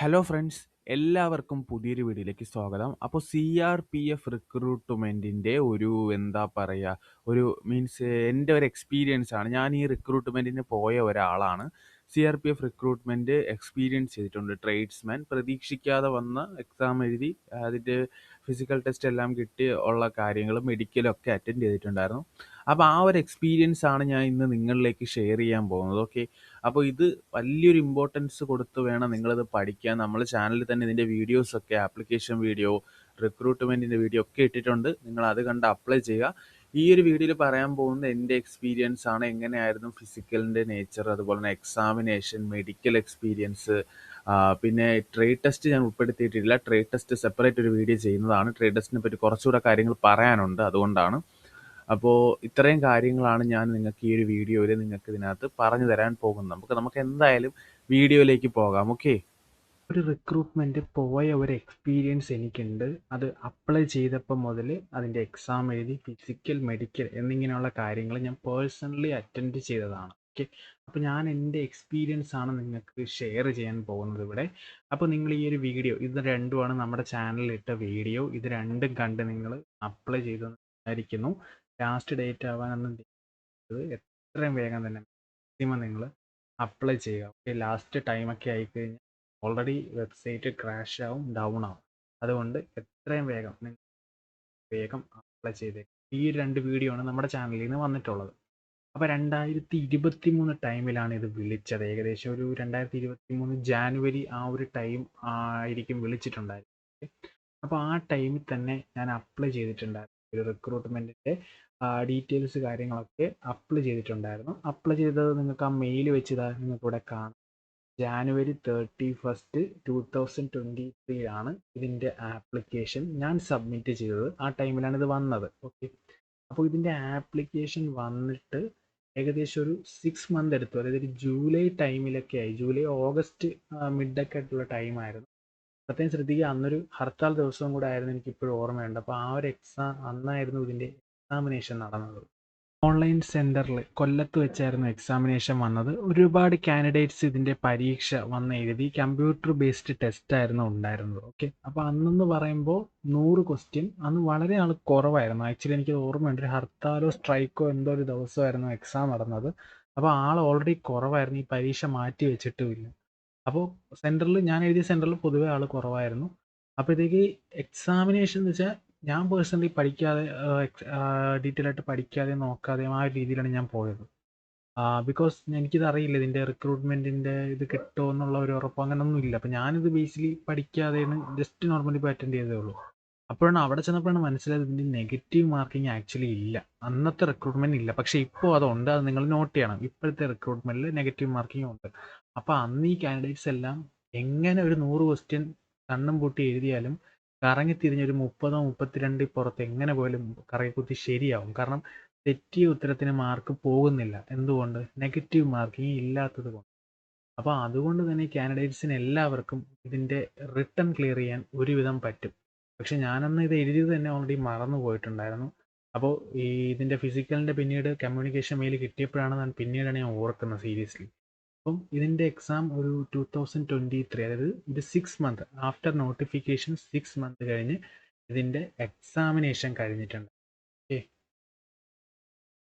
Hello friends, എല്ലാവർക്കും പുതിയൊരു വീഡിയോയിലേക്ക് സ്വാഗതം. അപ്പോൾ CRPF റിക്രൂട്ട്മെൻറ്റിൻ്റെ ഒരു എന്താ പറയുക, ഒരു മീൻസ് എൻ്റെ ഒരു എക്സ്പീരിയൻസ് ആണ്. ഞാൻ ഈ റിക്രൂട്ട്മെൻറ്റിന് പോയ ഒരാളാണ്. CRPF റിക്രൂട്ട്മെൻറ്റ് എക്സ്പീരിയൻസ് ചെയ്തിട്ടുണ്ട്. ട്രേഡ്സ്മാൻ പ്രതീക്ഷിക്കാതെ വന്ന് എക്സാം എഴുതി അതിൻ്റെ ഫിസിക്കൽ ടെസ്റ്റ് എല്ലാം കിട്ടി ഉള്ള കാര്യങ്ങളും മെഡിക്കലും ഒക്കെ അറ്റൻഡ് ചെയ്തിട്ടുണ്ടായിരുന്നു. അപ്പോൾ ആ ഒരു എക്സ്പീരിയൻസ് ആണ് ഞാൻ ഇന്ന് നിങ്ങളിലേക്ക് ഷെയർ ചെയ്യാൻ പോകുന്നത്. ഓക്കെ, അപ്പോൾ ഇത് വലിയൊരു ഇമ്പോർട്ടൻസ് കൊടുത്ത് വേണം നിങ്ങളിത് പഠിക്കാൻ. നമ്മൾ ചാനലിൽ തന്നെ ഇതിൻ്റെ വീഡിയോസൊക്കെ, ആപ്ലിക്കേഷൻ വീഡിയോ, റിക്രൂട്ട്മെൻറ്റിൻ്റെ വീഡിയോ ഒക്കെ ഇട്ടിട്ടുണ്ട്. നിങ്ങൾ അത് കണ്ട് അപ്ലൈ ചെയ്യുക. ഈ ഒരു വീഡിയോയിൽ പറയാൻ പോകുന്നത് എൻ്റെ എക്സ്പീരിയൻസ് ആണ്. എങ്ങനെയായിരുന്നു ഫിസിക്കലിൻ്റെ നേച്ചർ, അതുപോലെ തന്നെ എക്സാമിനേഷൻ, മെഡിക്കൽ എക്സ്പീരിയൻസ്, പിന്നെ ട്രേഡ് ടെസ്റ്റ് ഞാൻ ഉൾപ്പെടുത്തിയിട്ടില്ല. ട്രേഡ് ടെസ്റ്റ് സെപ്പറേറ്റ് ഒരു വീഡിയോ ചെയ്യുന്നതാണ്. ട്രേഡ് ടെസ്റ്റിനെ പറ്റി കുറച്ചുകൂടെ കാര്യങ്ങൾ പറയാനുണ്ട്, അതുകൊണ്ടാണ്. അപ്പോൾ ഇത്രയും കാര്യങ്ങളാണ് ഞാൻ നിങ്ങൾക്ക് ഈ ഒരു വീഡിയോയിൽ നിങ്ങൾക്ക് ഇതിനകത്ത് പറഞ്ഞു തരാൻ പോകുന്നത്. നമുക്ക് എന്തായാലും വീഡിയോയിലേക്ക് പോകാം. ഓക്കെ, ഒരു റിക്രൂട്ട്മെൻറ്റ് പോയ ഒരു എക്സ്പീരിയൻസ് എനിക്കുണ്ട്. അത് അപ്ലൈ ചെയ്തപ്പോൾ മുതൽ അതിൻ്റെ എക്സാം എഴുതി ഫിസിക്കൽ, മെഡിക്കൽ എന്നിങ്ങനെയുള്ള കാര്യങ്ങൾ ഞാൻ പേഴ്സണലി അറ്റൻഡ് ചെയ്തതാണ്. ഓക്കെ, അപ്പോൾ ഞാൻ എൻ്റെ എക്സ്പീരിയൻസ് ആണ് നിങ്ങൾക്ക് ഷെയർ ചെയ്യാൻ പോകുന്നത് ഇവിടെ. അപ്പോൾ നിങ്ങൾ ഈ ഒരു വീഡിയോ, ഇത് രണ്ടുമാണ് നമ്മുടെ ചാനലിൽ ഇട്ട വീഡിയോ. ഇത് രണ്ടും കണ്ട് നിങ്ങൾ അപ്ലൈ ചെയ്തെന്ന് വിചാരിക്കുന്നു. ലാസ്റ്റ് ഡേറ്റ് ആവാനൊന്നും എത്രയും വേഗം തന്നെ മാക്സിമം നിങ്ങൾ അപ്ലൈ ചെയ്യുക. ഓക്കെ, ലാസ്റ്റ് ടൈമൊക്കെ ആയിക്കഴിഞ്ഞാൽ ഓൾറെഡി വെബ്സൈറ്റ് ക്രാഷ് ആവും, ഡൗൺ ആവും. അതുകൊണ്ട് എത്രയും വേഗം നിങ്ങൾ വേഗം അപ്ലൈ ചെയ്തേക്കും. ഈ രണ്ട് വീഡിയോ ആണ് നമ്മുടെ ചാനലിൽ നിന്ന് വന്നിട്ടുള്ളത്. അപ്പോൾ 2023 ടൈമിലാണ് ഇത് വിളിച്ചത്. ഏകദേശം ഒരു 2023 ജാനുവരി ആ ഒരു ടൈം ആയിരിക്കും വിളിച്ചിട്ടുണ്ടായിരുന്നത്. അപ്പോൾ ആ ടൈമിൽ തന്നെ ഞാൻ അപ്ലൈ ചെയ്തിട്ടുണ്ടായിരുന്നു. ഒരു റിക്രൂട്ട്മെൻറ്റിൻ്റെ ഡീറ്റെയിൽസ് കാര്യങ്ങളൊക്കെ അപ്ലൈ ചെയ്തിട്ടുണ്ടായിരുന്നു. അപ്ലൈ ചെയ്തത് നിങ്ങൾക്ക് ആ മെയിൽ വെച്ച് നിങ്ങൾക്ക് ഇവിടെ കാണാം. ജാനുവരി 31 2023 ആണ് ഇതിൻ്റെ ആപ്ലിക്കേഷൻ ഞാൻ സബ്മിറ്റ് ചെയ്തത്. ആ ടൈമിലാണ് ഇത് വന്നത്. ഓക്കെ, അപ്പോൾ ഇതിൻ്റെ ആപ്ലിക്കേഷൻ വന്നിട്ട് ഏകദേശം ഒരു 6 മന്ത് എടുത്തു. അതായത് ഒരു ജൂലൈ ടൈമിലൊക്കെ ആയി. ജൂലൈ ഓഗസ്റ്റ് മിഡൊക്കെ ആയിട്ടുള്ള ടൈമായിരുന്നു. പ്രത്യേകം ശ്രദ്ധിക്കുക, അന്നൊരു ഹർത്താൽ ദിവസവും കൂടെ ആയിരുന്നു, എനിക്കിപ്പോഴും ഓർമ്മയുണ്ട്. അപ്പോൾ ആ ഒരു അന്നായിരുന്നു ഇതിൻ്റെ എക്സാമിനേഷൻ നടന്നത്. ഓൺലൈൻ സെൻറ്ററിൽ കൊല്ലത്ത് വെച്ചായിരുന്നു എക്സാമിനേഷൻ വന്നത്. ഒരുപാട് കാൻഡിഡേറ്റ്സ് ഇതിൻ്റെ പരീക്ഷ വന്ന് എഴുതി. കമ്പ്യൂട്ടർ ബേസ്ഡ് ടെസ്റ്റ് ആയിരുന്നു ഉണ്ടായിരുന്നത്. ഓക്കെ, അപ്പോൾ അന്നെന്ന് പറയുമ്പോൾ 100 ക്വസ്റ്റ്യൻ, അന്ന് വളരെ ആൾ കുറവായിരുന്നു. ആക്ച്വലി എനിക്ക് ഓർമ്മയുണ്ട്, ഒരു ഹർത്താലോ സ്ട്രൈക്കോ എന്തോ ഒരു ദിവസമായിരുന്നു എക്സാം നടന്നത്. അപ്പോൾ ആൾ ഓൾറെഡി കുറവായിരുന്നു, ഈ പരീക്ഷ മാറ്റി വെച്ചിട്ടുമില്ല. അപ്പോൾ ഞാൻ എഴുതിയ സെൻറ്ററിൽ പൊതുവേ ആൾ കുറവായിരുന്നു. അപ്പോഴത്തേക്ക് എക്സാമിനേഷൻ എന്ന് വെച്ചാൽ ഞാൻ പേഴ്സണലി പഠിക്കാതെ, ഡീറ്റെയിൽ ആയിട്ട് പഠിക്കാതെ നോക്കാതെയും ആ ഒരു രീതിയിലാണ് ഞാൻ പോയത്. ബിക്കോസ് എനിക്കിത് അറിയില്ല, ഇതിൻ്റെ റിക്രൂട്ട്മെൻറ്റിൻ്റെ ഇത് കിട്ടുമോ എന്നുള്ള ഒരു ഉറപ്പോ അങ്ങനെയൊന്നും ഇല്ല. അപ്പോൾ ഞാനിത് ബേസിക്കലി പഠിക്കാതെയാണ് ജസ്റ്റ് നോർമലി ഇപ്പോൾ അറ്റൻഡ് ചെയ്തേ ഉള്ളൂ. അപ്പോഴാണ് അവിടെ ചെന്നപ്പോഴാണ് മനസ്സിലായത് ഇതിൻ്റെ നെഗറ്റീവ് മാർക്കിംഗ് ആക്ച്വലി ഇല്ല. അന്നത്തെ റിക്രൂട്ട്മെൻറ്റ് ഇല്ല, പക്ഷേ ഇപ്പോൾ അതുണ്ട്. അത് നിങ്ങൾ നോട്ട് ചെയ്യണം. ഇപ്പോഴത്തെ റിക്രൂട്ട്മെൻറ്റിൽ നെഗറ്റീവ് മാർക്കിംഗ് ഉണ്ട്. അപ്പോൾ അന്ന് ഈ കാൻഡിഡേറ്റ്സ് എല്ലാം എങ്ങനെ ഒരു 100 ക്വസ്റ്റ്യൻ കണ്ണും പൂട്ടി എഴുതിയാലും കറങ്ങി തിരിഞ്ഞൊരു 30 32 പുറത്ത് എങ്ങനെ പോലും കറങ്ങിക്കുത്തി ശരിയാവും. കാരണം തെറ്റിയ ഉത്തരത്തിന് മാർക്ക് പോകുന്നില്ല. എന്തുകൊണ്ട്? നെഗറ്റീവ് മാർക്കിംഗ് ഇല്ലാത്തത് കൊണ്ട്. അപ്പോൾ അതുകൊണ്ട് തന്നെ കാൻഡിഡേറ്റ്സിന് എല്ലാവർക്കും ഇതിൻ്റെ റിട്ടൺ ക്ലിയർ ചെയ്യാൻ ഒരുവിധം പറ്റും. പക്ഷെ ഞാനന്ന് ഇത് എഴുതിയത് തന്നെ ഓൾറെഡി മറന്നു പോയിട്ടുണ്ടായിരുന്നു. അപ്പോൾ ഇതിൻ്റെ ഫിസിക്കലിൻ്റെ പിന്നീട് കമ്മ്യൂണിക്കേഷൻ മെയിൽ കിട്ടിയപ്പോഴാണ് പിന്നീടാണ് ഞാൻ ഓർക്കുന്നത് സീരിയസ്ലി. അപ്പം ഇതിൻ്റെ എക്സാം ഒരു 2023, അതായത് ഇത് 6 മന്ത് ആഫ്റ്റർ നോട്ടിഫിക്കേഷൻ 6 മന്ത് കഴിഞ്ഞ് ഇതിൻ്റെ എക്സാമിനേഷൻ കഴിഞ്ഞിട്ടുണ്ട്. ഓക്കെ,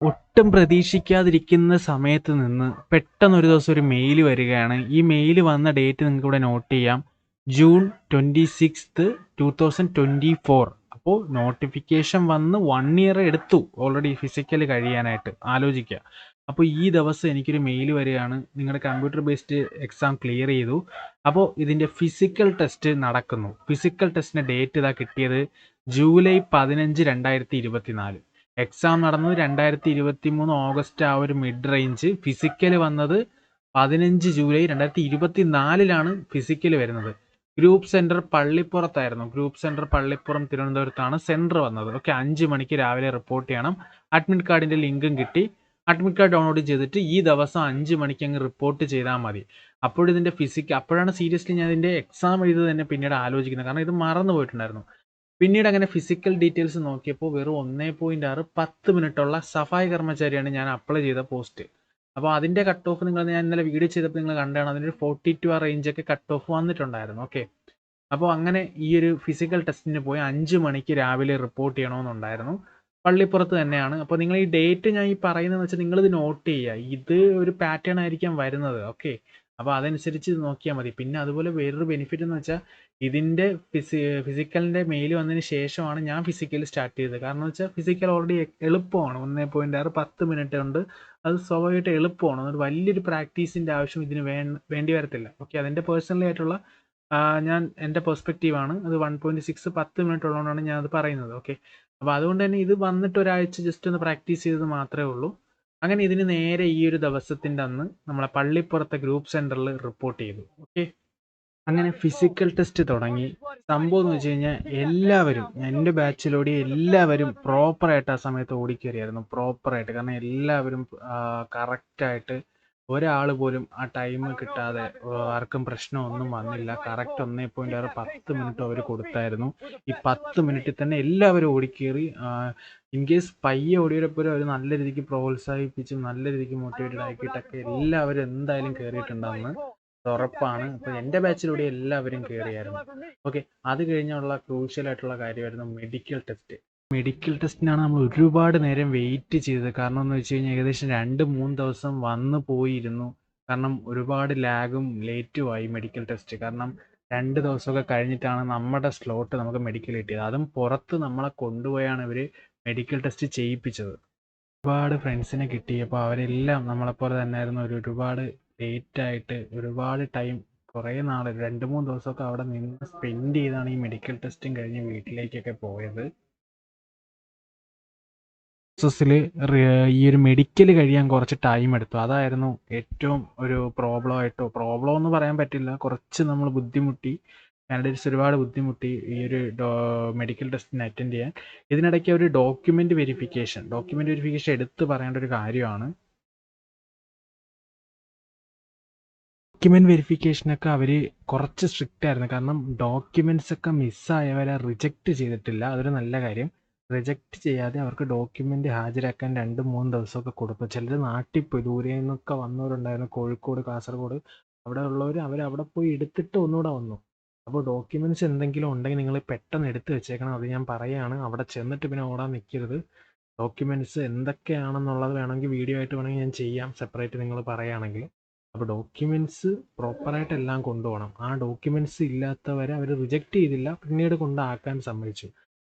ഒട്ടും പ്രതീക്ഷിക്കാതിരിക്കുന്ന സമയത്ത് നിന്ന് പെട്ടെന്ന് ഒരു ദിവസം ഒരു മെയിൽ വരികയാണ്. ഈ മെയിൽ വന്ന ഡേറ്റ് നിങ്ങൾക്ക് ഇവിടെ നോട്ട് ചെയ്യാം, ജൂൺ 26, 2024. അപ്പോൾ നോട്ടിഫിക്കേഷൻ വന്ന് 1 ഇയർ എടുത്തു ഓൾറെഡി ഫിസിക്കൽ കഴിയാനായിട്ട്. ആലോചിക്കുക. അപ്പോൾ ഈ ദിവസം എനിക്കൊരു മെയിൽ വരികയാണ്, നിങ്ങളുടെ കമ്പ്യൂട്ടർ ബേസ്ഡ് എക്സാം ക്ലിയർ ചെയ്തു. അപ്പോൾ ഇതിൻ്റെ ഫിസിക്കൽ ടെസ്റ്റ് നടക്കുന്നു. ഫിസിക്കൽ ടെസ്റ്റിൻ്റെ ഡേറ്റ് ഇതാ കിട്ടിയത് ജൂലൈ 15, 2024. എക്സാം നടന്നത് 2023 ഓഗസ്റ്റ് ആ ഒരു മിഡ് റേഞ്ച്. ഫിസിക്കൽ വന്നത് 15 ജൂലൈ 2024 ഫിസിക്കൽ വരുന്നത്. ഗ്രൂപ്പ് സെൻറ്റർ പള്ളിപ്പുറത്തായിരുന്നു. ഗ്രൂപ്പ് സെൻറ്റർ പള്ളിപ്പുറം തിരുവനന്തപുരത്താണ് സെൻറ്റർ വന്നത്. ഓക്കെ, 5 മണിക്ക് രാവിലെ റിപ്പോർട്ട് ചെയ്യണം. അഡ്മിറ്റ് കാർഡിൻ്റെ ലിങ്കും കിട്ടി. അഡ്മിറ്റ് കാർഡ് ഡൗൺലോഡ് ചെയ്തിട്ട് ഈ ദിവസം 5 മണിക്ക് അങ്ങ് റിപ്പോർട്ട് ചെയ്താൽ മതി. അപ്പോഴിതിൻ്റെ അപ്പോഴാണ് സീരിയസ്ലി ഞാൻ ഇതിൻ്റെ എക്സാം എഴുതി തന്നെ പിന്നീട് ആലോചിക്കുന്നത്. കാരണം ഇത് മറന്നു പോയിട്ടുണ്ടായിരുന്നു. പിന്നീട് അങ്ങനെ ഫിസിക്കൽ ഡീറ്റെയിൽസ് നോക്കിയപ്പോൾ വെറും 1.6 10 മിനിറ്റുള്ള സഫായി കർമ്മചാരിയാണ് ഞാൻ അപ്ലൈ ചെയ്ത പോസ്റ്റ്. അപ്പോൾ അതിൻ്റെ കട്ട് ഓഫ് ഞാൻ ഇന്നലെ വീഡിയോ ചെയ്തപ്പോൾ നിങ്ങൾ കണ്ടാണ്, അതിനൊരു 42 ആ റേഞ്ചൊക്കെ കട്ട് ഓഫ് വന്നിട്ടുണ്ടായിരുന്നു. ഓക്കെ, അപ്പോൾ അങ്ങനെ ഈ ഒരു ഫിസിക്കൽ ടെസ്റ്റിന് പോയി 5 മണിക്ക് രാവിലെ റിപ്പോർട്ട് ചെയ്യണമെന്നുണ്ടായിരുന്നു. പള്ളിപ്പുറത്ത് തന്നെയാണ്. അപ്പോൾ നിങ്ങൾ ഈ ഡേറ്റ് ഞാൻ ഈ പറയുന്നതെന്ന് വെച്ചാൽ നിങ്ങളിത് നോട്ട് ചെയ്യുക. ഇത് ഒരു പാറ്റേൺ ആയിരിക്കാം വരുന്നത്. ഓക്കെ, അപ്പോൾ അതനുസരിച്ച് നോക്കിയാൽ മതി. പിന്നെ അതുപോലെ വേറൊരു ബെനിഫിറ്റ് എന്ന് വെച്ചാൽ ഇതിൻ്റെ ഫിസിക്കലിൻ്റെ മെയിൽ വന്നതിന് ശേഷമാണ് ഞാൻ ഫിസിക്കൽ സ്റ്റാർട്ട് ചെയ്തത്. കാരണം എന്ന് വെച്ചാൽ ഫിസിക്കൽ ഓൾറെഡി എളുപ്പമാണ്. 1.6 10 മിനിറ്റ് കൊണ്ട് അത് സ്വാഭാവികമായിട്ട് എളുപ്പമാണ്. ഒരു വലിയൊരു പ്രാക്ടീസിൻ്റെ ആവശ്യം ഇതിന് വേണ്ടി വരത്തില്ല. ഓക്കെ, അതിൻ്റെ പേഴ്സണലി ആയിട്ടുള്ള ഞാൻ എൻ്റെ പെർസ്പെക്റ്റീവാണ്. അത് 1.6 10 മിനിറ്റ് ഉള്ളതുകൊണ്ടാണ് ഞാൻ അത് പറയുന്നത്. ഓക്കെ, അപ്പോൾ അതുകൊണ്ട് തന്നെ ഇത് വന്നിട്ട് ഒരാഴ്ച ജസ്റ്റ് ഒന്ന് പ്രാക്ടീസ് ചെയ്തത് മാത്രമേ ഉള്ളൂ. അങ്ങനെ ഇതിന് നേരെ ഈ ഒരു ദിവസത്തിൻ്റെ അന്ന് നമ്മളെ പള്ളിപ്പുറത്തെ ഗ്രൂപ്പ് സെൻറ്ററിൽ റിപ്പോർട്ട് ചെയ്തു. ഓക്കെ, അങ്ങനെ ഫിസിക്കൽ ടെസ്റ്റ് തുടങ്ങി. സംഭവം എന്ന് വെച്ച് കഴിഞ്ഞാൽ എല്ലാവരും, എൻ്റെ ബാച്ചിലോടി എല്ലാവരും പ്രോപ്പറായിട്ട് ആ സമയത്ത് ഓടിക്കയറിയായിരുന്നു. പ്രോപ്പറായിട്ട്, കാരണം എല്ലാവരും കറക്റ്റായിട്ട്, ഒരാൾ പോലും ആ ടൈം കിട്ടാതെ ആർക്കും പ്രശ്നമൊന്നും വന്നില്ല. കറക്റ്റ് 1.6 10 മിനിറ്റ് അവർ കൊടുത്തായിരുന്നു. ഈ 10 മിനിറ്റിൽ തന്നെ എല്ലാവരും ഓടിക്കേറി. ഇൻ കേസ് പയ്യെ ഓടിയപ്പോഴും അവർ നല്ല രീതിക്ക് പ്രോത്സാഹിപ്പിച്ചും നല്ല രീതിക്ക് മോട്ടിവേറ്റഡ് ആക്കിയിട്ടൊക്കെ എല്ലാവരും എന്തായാലും കയറിയിട്ടുണ്ടാകുന്നു, അത് ഉറപ്പാണ്. അപ്പോൾ എൻ്റെ ബാച്ചിലൂടെ എല്ലാവരും കയറിയായിരുന്നു. ഓക്കെ, അത് കഴിഞ്ഞുള്ള ക്രൂഷ്യൽ ആയിട്ടുള്ള കാര്യമായിരുന്നു മെഡിക്കൽ ടെസ്റ്റ്. മെഡിക്കൽ ടെസ്റ്റിനാണ് നമ്മൾ ഒരുപാട് നേരം വെയിറ്റ് ചെയ്തത്. കാരണം എന്ന് വെച്ച് കഴിഞ്ഞാൽ ഏകദേശം 2-3 ദിവസം വന്നു പോയിരുന്നു. കാരണം ഒരുപാട് ലാഗും ലേറ്റും ആയി മെഡിക്കൽ ടെസ്റ്റ്. കാരണം 2 ദിവസമൊക്കെ കഴിഞ്ഞിട്ടാണ് നമ്മുടെ സ്ലോട്ട് നമുക്ക് മെഡിക്കൽ കിട്ടിയത്. അതും പുറത്ത് നമ്മളെ കൊണ്ടുപോയാണ് ഇവർ മെഡിക്കൽ ടെസ്റ്റ് ചെയ്യിപ്പിച്ചത്. ഒരുപാട് ഫ്രണ്ട്സിനെ കിട്ടി. അപ്പോൾ അവരെല്ലാം നമ്മളെപ്പോലെ തന്നെയായിരുന്നു. ഒരുപാട് ലേറ്റായിട്ട് ഒരുപാട് ടൈം, കുറേ നാൾ 2-3 ദിവസമൊക്കെ അവിടെ നിന്ന് സ്പെൻഡ് ചെയ്താണ് ഈ മെഡിക്കൽ ടെസ്റ്റും കഴിഞ്ഞ് വീട്ടിലേക്കൊക്കെ പോയത്. പ്രോസസ്സിൽ ഈ ഒരു മെഡിക്കൽ കഴിയാൻ കുറച്ച് ടൈം എടുത്തു. അതായിരുന്നു ഏറ്റവും ഒരു പ്രോബ്ലം എന്ന് പറയാൻ പറ്റില്ല, കുറച്ച് നമ്മൾ ബുദ്ധിമുട്ടി. കാൻഡിഡേറ്റ്സ് ഒരുപാട് ബുദ്ധിമുട്ടി ഈ ഒരു മെഡിക്കൽ ടെസ്റ്റിന് അറ്റൻഡ് ചെയ്യാൻ. ഇതിനിടയ്ക്ക് ഒരു ഡോക്യുമെൻ്റ് വെരിഫിക്കേഷൻ എടുത്ത് പറയേണ്ട ഒരു കാര്യമാണ്. ഡോക്യുമെൻ്റ് വെരിഫിക്കേഷനൊക്കെ അവർ കുറച്ച് സ്ട്രിക്റ്റ് ആയിരുന്നു. കാരണം ഡോക്യുമെൻറ്റ്സ് ഒക്കെ മിസ്സായവരെ റിജക്റ്റ് ചെയ്തിട്ടില്ല. അതൊരു നല്ല കാര്യം. റിജക്റ്റ് ചെയ്യാതെ അവർക്ക് ഡോക്യുമെൻ്റ് ഹാജരാക്കാൻ 2-3 ദിവസമൊക്കെ കൊടുത്തു. ചിലർ നാട്ടിൽ പോയി, ദൂരെ നിന്നൊക്കെ വന്നവരുണ്ടായിരുന്നു, കോഴിക്കോട്, കാസർഗോഡ്, അവിടെ ഉള്ളവർ അവരവിടെ പോയി എടുത്തിട്ട് ഒന്നുകൂടെ വന്നു. അപ്പോൾ ഡോക്യുമെൻറ്റ്സ് എന്തെങ്കിലും ഉണ്ടെങ്കിൽ നിങ്ങൾ പെട്ടെന്ന് എടുത്ത് വെച്ചേക്കണം. അത് ഞാൻ പറയുകയാണ്. അവിടെ ചെന്നിട്ട് പിന്നെ ഓടാൻ നിൽക്കരുത്. ഡോക്യുമെൻറ്റ്സ് എന്തൊക്കെയാണെന്നുള്ളത് വേണമെങ്കിൽ വീഡിയോ ആയിട്ട് വേണമെങ്കിൽ ഞാൻ ചെയ്യാം, സെപ്പറേറ്റ് നിങ്ങൾ പറയുകയാണെങ്കിൽ. അപ്പോൾ ഡോക്യുമെൻറ്റ്സ് പ്രോപ്പറായിട്ട് എല്ലാം കൊണ്ടുപോകണം. ആ ഡോക്യുമെൻറ്റ്സ് ഇല്ലാത്തവരെ അവർ റിജക്റ്റ് ചെയ്തില്ല, പിന്നീട് കൊണ്ടാക്കാൻ സമ്മതിച്ചു.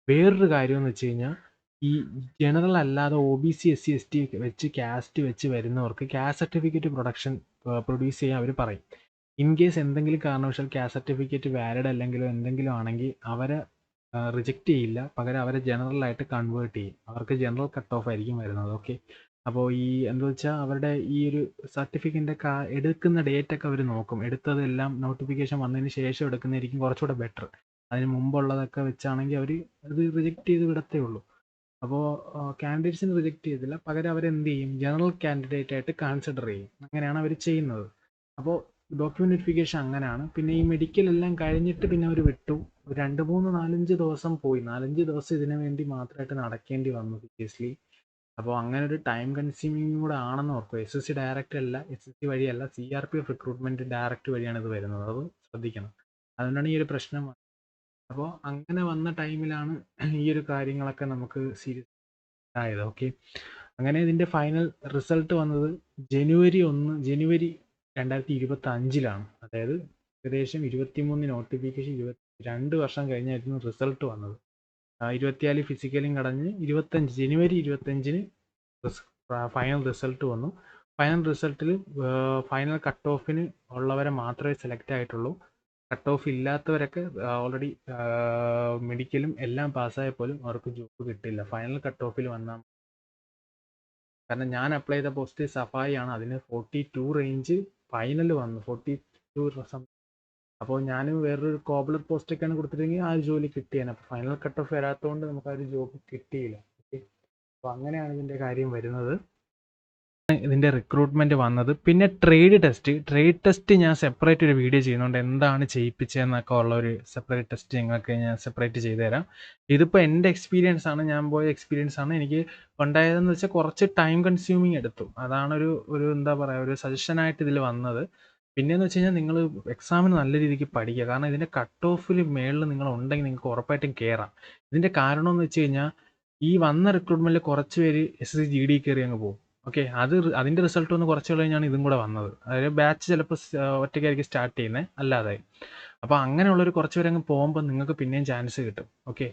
വേറൊരു കാര്യം എന്ന് വെച്ച് കഴിഞ്ഞാൽ, ഈ ജനറൽ അല്ലാതെ OBC SC ST വെച്ച് കാസ്റ്റ് വെച്ച് വരുന്നവർക്ക് കാസ്റ്റ് സർട്ടിഫിക്കറ്റ് പ്രൊഡ്യൂസ് ചെയ്യാൻ അവർ പറയും. ഇൻ കേസ് എന്തെങ്കിലും കാരണവശാൽ കാസ്റ്റ് സർട്ടിഫിക്കറ്റ് വാലിഡ് അല്ലെങ്കിലോ എന്തെങ്കിലും ആണെങ്കിൽ അവരെ റിജക്റ്റ് ചെയ്യില്ല, പകരം അവരെ ജനറലായിട്ട് കൺവേർട്ട് ചെയ്യും. അവർക്ക് ജനറൽ കട്ട് ഓഫ് ആയിരിക്കും വരുന്നത്. ഓക്കെ, അപ്പോൾ ഈ എന്താ വെച്ചാൽ അവരുടെ ഈ ഒരു സർട്ടിഫിക്കറ്റിൻ്റെ എടുക്കുന്ന ഡേറ്റ് ഒക്കെ അവർ നോക്കും. എടുത്തതെല്ലാം നോട്ടിഫിക്കേഷൻ വന്നതിന് ശേഷം എടുക്കുന്നതായിരിക്കും കുറച്ചുകൂടെ ബെറ്റർ. അതിന് മുമ്പുള്ളതൊക്കെ വെച്ചാണെങ്കിൽ അവർ അത് റിജക്റ്റ് ചെയ്ത് വിടത്തേ ഉള്ളൂ. അപ്പോൾ കാൻഡിഡേറ്റ്സിന് റിജക്റ്റ് ചെയ്തില്ല, പകരം അവരെന്ത് ചെയ്യും, ജനറൽ കാൻഡിഡേറ്റ് ആയിട്ട് കൺസിഡർ ചെയ്യും. അങ്ങനെയാണ് അവർ ചെയ്യുന്നത്. അപ്പോൾ ഡോക്യുമെന്റ് വെരിഫിക്കേഷൻ അങ്ങനെയാണ്. പിന്നെ ഈ മെഡിക്കൽ എല്ലാം കഴിഞ്ഞിട്ട് പിന്നെ അവർ വിട്ടു. 2-3-4-5 ദിവസം പോയി. 4-5 ദിവസം ഇതിനു വേണ്ടി മാത്രമായിട്ട് നടക്കേണ്ടി വന്നു സീരിയസ്ലി. അപ്പോൾ അങ്ങനെ ഒരു ടൈം കൺസ്യൂമിങ് കൂടെ ആണെന്ന് ഓർക്കുക. SSC ഡയറക്റ്റ് അല്ല, SSC വഴിയല്ല, CRPF റിക്രൂട്ട്മെന്റ് ഡയറക്റ്റ് വഴിയാണ് ഇത് വരുന്നത്. അത് ശ്രദ്ധിക്കണം. അതുകൊണ്ടാണ് ഈ ഒരു പ്രശ്നം. അപ്പോൾ അങ്ങനെ വന്ന ടൈമിലാണ് ഈ ഒരു കാര്യങ്ങളൊക്കെ നമുക്ക് സീരിയസ് ആയത്. ഓക്കെ, അങ്ങനെ ഇതിൻ്റെ ഫൈനൽ റിസൾട്ട് വന്നത് ജനുവരി 2025 അതായത് ഏകദേശം 23 നോട്ടിഫിക്കേഷൻ, 22 വർഷം കഴിഞ്ഞായിരുന്നു റിസൾട്ട് വന്നത്. 24 ഫിസിക്കലും കടഞ്ഞ് ജനുവരി 25 ഫൈനൽ റിസൾട്ട് വന്നു. ഫൈനൽ റിസൾട്ടിൽ ഫൈനൽ കട്ട് ഓഫിന് ഉള്ളവരെ മാത്രമേ സെലക്ട് ആയിട്ടുള്ളൂ. കട്ട് ഓഫ് ഇല്ലാത്തവരൊക്കെ ഓൾറെഡി മെഡിക്കലും എല്ലാം പാസ്സായപ്പോലും അവർക്ക് ജോബ് കിട്ടില്ല. ഫൈനൽ കട്ട് ഓഫിൽ വന്നാൽ, കാരണം ഞാൻ അപ്ലൈ ചെയ്ത പോസ്റ്റ് സഫായി ആണ്, അതിന് 42 റേഞ്ച് ഫൈനൽ വന്നു, 42. അപ്പോൾ ഞാൻ വേറൊരു കോബ്ലർ പോസ്റ്റൊക്കെയാണ് കൊടുത്തിട്ടെങ്കിൽ ആ ഒരു ജോലി കിട്ടിയാണ്. അപ്പോൾ ഫൈനൽ കട്ട് ഓഫ് വരാത്തതുകൊണ്ട് നമുക്ക് ആ ഒരു ജോബ് കിട്ടിയില്ല. ഓക്കെ, അപ്പോൾ അങ്ങനെയാണ് ഇതിൻ്റെ കാര്യം വരുന്നത്. ഇതിൻ്റെ റിക്രൂട്ട്മെൻറ്റ് വന്നത്. പിന്നെ ട്രേഡ് ടെസ്റ്റ് ഞാൻ സെപ്പറേറ്റ് ഒരു വീഡിയോ ചെയ്യുന്നുണ്ട്. എന്താണ് ചെയ്യിപ്പിച്ചതെന്നൊക്കെ ഉള്ള ഒരു സെപ്പറേറ്റ് ടെസ്റ്റ് നിങ്ങൾക്ക് ഞാൻ സെപ്പറേറ്റ് ചെയ്തു തരാം. ഇതിപ്പോൾ എൻ്റെ എക്സ്പീരിയൻസ് ആണ്, ഞാൻ പോയ എക്സ്പീരിയൻസ് ആണ്. എനിക്ക് ഉണ്ടായതെന്ന് വെച്ചാൽ കുറച്ച് ടൈം കൺസ്യൂമിങ് എടുത്തു. അതാണ് ഒരു എന്താ പറയുക, ഒരു സജഷനായിട്ട് ഇതിൽ വന്നത്. പിന്നെയെന്ന് വെച്ച് കഴിഞ്ഞാൽ നിങ്ങൾ എക്സാമിന് നല്ല രീതിക്ക് പഠിക്കുക. കാരണം ഇതിൻ്റെ കട്ട് ഓഫിൽ മേളിൽ നിങ്ങൾ ഉണ്ടെങ്കിൽ നിങ്ങൾക്ക് ഉറപ്പായിട്ടും കയറാം. ഇതിൻ്റെ കാരണം എന്ന് വെച്ച് കഴിഞ്ഞാൽ ഈ വന്ന റിക്രൂട്ട്മെൻറ്റിൽ കുറച്ച് പേര് SSC-GD കയറി അങ്ങ് പോകും. ഓക്കെ, അതിൻ്റെ റിസൾട്ട് വന്ന് കുറച്ച് കഴിഞ്ഞാണ് ഇതും കൂടെ വന്നത്. അതായത് ബാച്ച് ചിലപ്പോൾ ഒറ്റയ്ക്കായിരിക്കും സ്റ്റാർട്ട് ചെയ്യുന്നത്, അല്ലാതെ. അപ്പോൾ അങ്ങനെയുള്ളൊരു കുറച്ച് പേര് അങ്ങ് പോകുമ്പോൾ നിങ്ങൾക്ക് പിന്നെയും ചാൻസ് കിട്ടും. ഓക്കെ,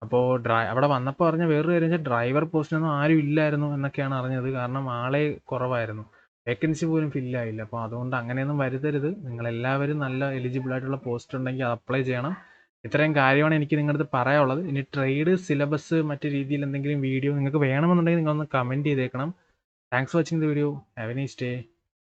അപ്പോൾ അവിടെ വന്നപ്പോൾ പറഞ്ഞ വേറൊരു കാര്യം വെച്ചാൽ ഡ്രൈവർ പോസ്റ്റിനൊന്നും ആരും ഇല്ലായിരുന്നു എന്നൊക്കെയാണ് അറിഞ്ഞത്. കാരണം ആളെ കുറവായിരുന്നു, വേക്കൻസി പോലും ഫില്ലായില്ല. അപ്പോൾ അതുകൊണ്ട് അങ്ങനെയൊന്നും വരുത്തരുത്. നിങ്ങളെല്ലാവരും നല്ല എലിജിബിൾ ആയിട്ടുള്ള പോസ്റ്റ് ഉണ്ടെങ്കിൽ അത് അപ്ലൈ ചെയ്യണം. ഇത്രയും കാര്യമാണ് എനിക്ക് നിങ്ങളുടെ അടുത്ത് പറയാനുള്ളത്. ഇനി ട്രേഡ് സിലബസ് മറ്റു രീതിയിൽ എന്തെങ്കിലും വീഡിയോ നിങ്ങൾക്ക് വേണമെന്നുണ്ടെങ്കിൽ നിങ്ങളൊന്ന് കമൻറ്റ് ചെയ്തേക്കണം. Thanks for watching the video. Have A nice day.